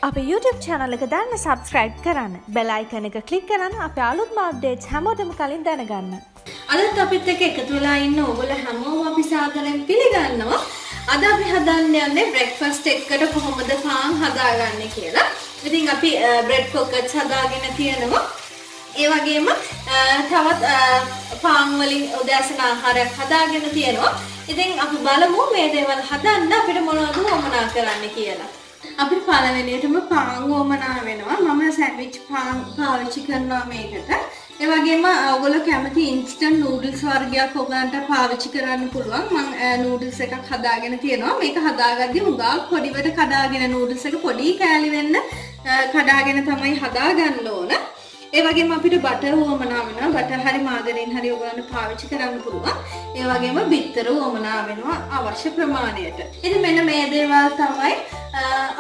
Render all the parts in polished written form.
අපේ YouTube channel එක දැන්න subscribe කරන්න. bell icon එක click කරන්න අපේ අලුත්ම updates හැමෝටම කලින් දැනගන්න. අදත් අපිත් එක්ක එකතු වෙලා ඉන්න ඔයගොල්ලෝ හැමෝම අපි සාදරයෙන් පිළිගන්නවා. අද අපි හදන්න යන්නේ breakfast එකකට කොහොමද පාන් හදාගන්නේ කියලා. ඉතින් අපි bread pockets හදාගෙන තියෙනවා. ඒ වගේම තවත් පාන් වලින් උදෑසන ආහාරයක් හදාගෙන තියෙනවා. ඉතින් අපි බලමු මේ දේවල් හදන්න අපිට මොනවද වමනා කරන්න කියලා. අපිට පළවෙනියටම පාන් වමනා වෙනවා. මම සෑන්ඩ්විච් පාන් පාවිච්චි කරනවා මේකට. ඒ වගේම ඔයගොල්ලෝ කැමති ඉන්ස්ටන්ට් නූඩල්ස් වර්ගයක් ඔයගලන්ට පාවිච්චි කරන්න පුළුවන්. මම නූඩල්ස් එකක් හදාගෙන තියෙනවා. මේක හදාගද්දි හුඟක් පොඩිවට කඩාගෙන නූඩල්ස් එක පොඩි කෑලි වෙන්න කඩාගෙන තමයි හදාගන්න ඕන. ඒ වගේම අපිට බටර් වමනා වෙනවා. බටර් හරි මාගරින් හරි ඔයගලන්ට පාවිච්චි කරන්න පුළුවන්. ඒ වගේම බිත්තර වමනා වෙනවා අවශ්‍ය ප්‍රමාණයට. ඉතින් මෙන්න මේ දේවල් තමයි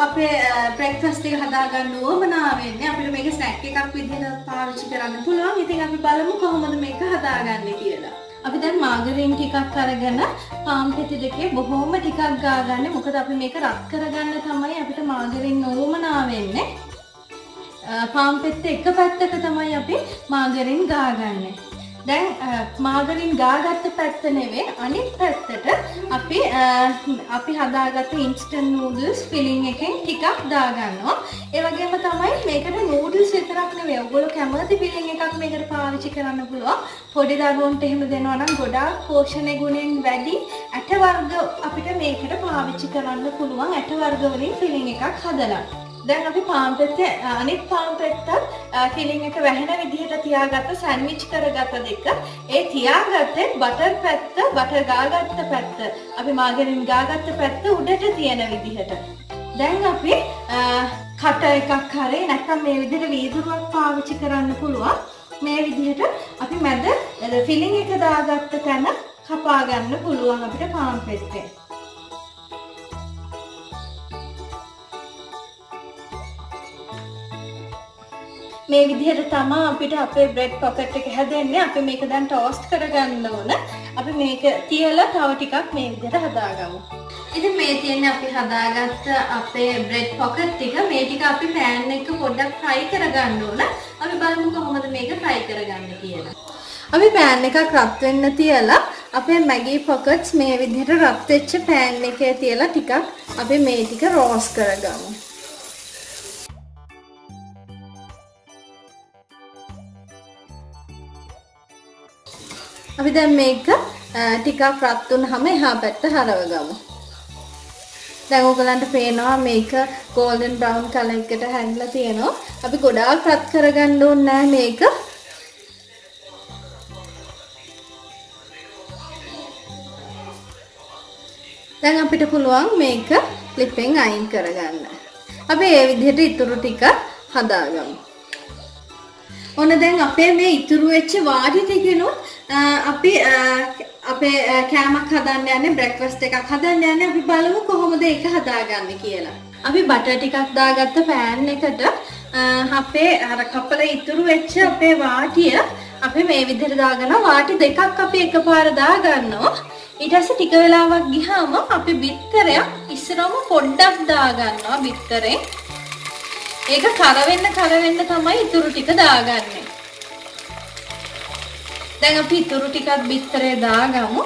අපේ බ්‍රෙක්ෆාස්ට් එක හදාගන්න වමනා වෙන්නේ. අපිට මේක ස්නැක් එකක් විදිහට පාවිච්චි කරන්න පුළුවන්. ඉතින් අපි බලමු කොහොමද මේක හදාගන්නේ කියලා. අපි දැන් මාගරින් ටිකක් අරගෙන පාන් පෙති දෙකේ බොහොම ටිකක් ගාගන්නේ. මොකද අපි මේක රත් කරගන්න තමයි අපිට මාගරින් වමනා වෙන්නේ. පාන් පෙත්තේ එක පැත්තක තමයි අපි මාගරින් ගාගන්නේ. දැන් මාගරින් ගාගත්ත පැත්ත නෙවෙයි අනිත් පැත්තට අපි හදාගත්ත ඉන්ස්ටන්ට් නූඩල්ස් ෆිලිං එකෙන් ටිකක් දාගන්නවා. ඒ වගේම තමයි මේකට නූඩල්ස් විතරක් නෙවෙයි. ඔයගොල්ලෝ කැමති ෆිලිං එකක් මේකට පාවිච්චි කරන්න පුළුවන්. පොඩි දරුවන්ට එහෙම දෙනවා නම් ගොඩාක් පෝෂණය ගුණයෙන් වැඩි ඇට වර්ග අපිට මේකට පාවිච්චි කරන්න පුළුවන්. ඇට වර්ග වලින් ෆිලිං එකක් හදලා. දැන් අපි පාන් පෙත්තේ අනිත් පාන් පෙත්තත් ෆිලිං එක වැහෙන විදිහට තියාගත්ත සෑන්ඩ්විච් කරගත්ත දෙක. ඒ තියාගත්තේ බටර් පැත්ත, බටර් ගාගත්ත පැත්ත, අපි මාගරින් ගාගත්ත පැත්ත උඩට තියෙන විදිහට. දැන් අපි කට එකක් හරි නැත්නම් මේ විදිහට වීදුරුවක් පාවිච්චි කරන්න පුළුවන්. මේ විදිහට අපි මැද ෆිලිං එක දාගත්ත තැන කපා ගන්න පුළුවන් අපිට පාන් පෙත්තේ. මේ විදිහට තමයි අපිට අපේ බ්‍රෙඩ් පොකට් එක හැදෙන්නේ. අපි මේක දැන් ටෝස්ට් කරගන්න ඕන. අපි මේක තියලා තව ටිකක් මේ විදිහට හදාගමු. ඉතින් මේ තියෙන්නේ අපි හදාගත්ත අපේ බ්‍රෙඩ් පොකට් ටික. මේ ටික අපි පෑන් එක පොඩ්ඩක් ෆ්‍රයි කරගන්න ඕන. අපි බලමු කොහොමද මේක ෆ්‍රයි කරගන්නේ කියලා. අපි පෑන් එකක් රත් වෙන්න තියලා අපේ මැගී පොකට්ස් මේ විදිහට රත් වෙච්ච පෑන් එකේ තියලා ටිකක් අපි මේ ටික රෝස්ට් කරගමු. අපි දැන් මේක ටිකක් රත් වුනහම එහා පැත්ත හරවගමු. දැන් ඔයගලන්ට පේනවා මේක golden brown color එකකට හැංගිලා තියෙනවා. අපි ගොඩාක් රත් කරගන්න ඕනේ නැහැ මේක. දැන් අපිට පුළුවන් මේක ක්ලිප්ෙන් අයින් කරගන්න. අපි මේ විදිහට ඉතුරු ටික හදාගමු. ඔන්න දැන් අපේ මේ ඉතුරු වෙච්ච වාඩි ටිකනොත් අපි අපේ කෑමක් හදන්න යන්නේ බ්‍රෙක්ෆාස්ට් එකක් හදන්න යන්නේ. අපි බලමු කොහොමද ඒක හදාගන්නේ කියලා. අපි බටර් ටිකක් දාගත්ත පෑන් එකට අපේ අර කපල ඉතුරු වෙච්ච අපේ වාටිය අපි මේ විදිහට දාගනවා. වාටි දෙකක් අපි එකපාර දාගන්නවා. ඊට පස්සේ ටික වෙලාවක් ගියාම අපි බිත්තරයක් ඉස්සරම පොඩ්ඩක් දාගන්නවා බිත්තරේ. ඒක කරවෙන්න තමයි ඉතුරු ටික දාගන්නේ. දැන් අපි ඉතුරු ටිකක් බිත්තරේ දාගමු.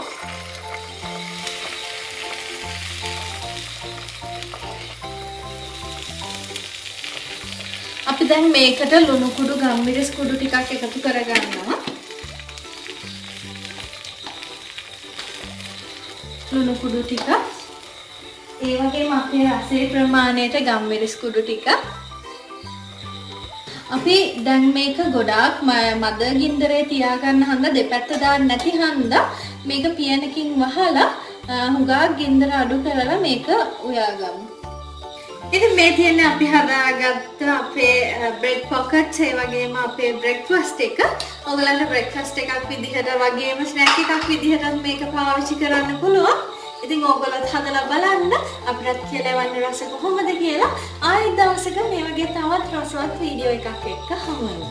අපි දැන් මේකට ලුණු කුඩු ගම්මිරිස් කුඩු ටිකක් එකතු කරගන්නවා. ලුණු කුඩු ටික. ඒ වගේම අපේ රසයේ ප්‍රමාණයට ගම්මිරිස් කුඩු ටික. අපි දැන් මේක ගොඩාක් මද ගින්දරේ තියාගන්න හන්ද දෙපැත්ත දාන්න නැති හන්ද මේක පියනකින් වහලා හුඟක් ගින්දර අඩු කරලා මේක උයාගමු. ඉතින් මේ තියෙන්නේ අපි හදාගත්ත අපේ බ්‍රෙඩ් පොකට්ස් ඒ වගේම අපේ බ්‍රෙක්ෆාස්ට් එක. ඔයගලන්ට බ්‍රෙක්ෆාස්ට් එකක් විදිහට වගේම ස්නැක් එකක් විදිහට මේක පාවිච්චි කරන්න පුළුවන්. ඉතින් ඔයගොල්ලොත් හදලා බලන්න. අපිටත් කියලා වන්න රස කොහොමද කියලා. ආයෙත් දවසක මේ වගේ තවත් රසවත් වීඩියෝ එකක් එක්ක හමු වෙමු.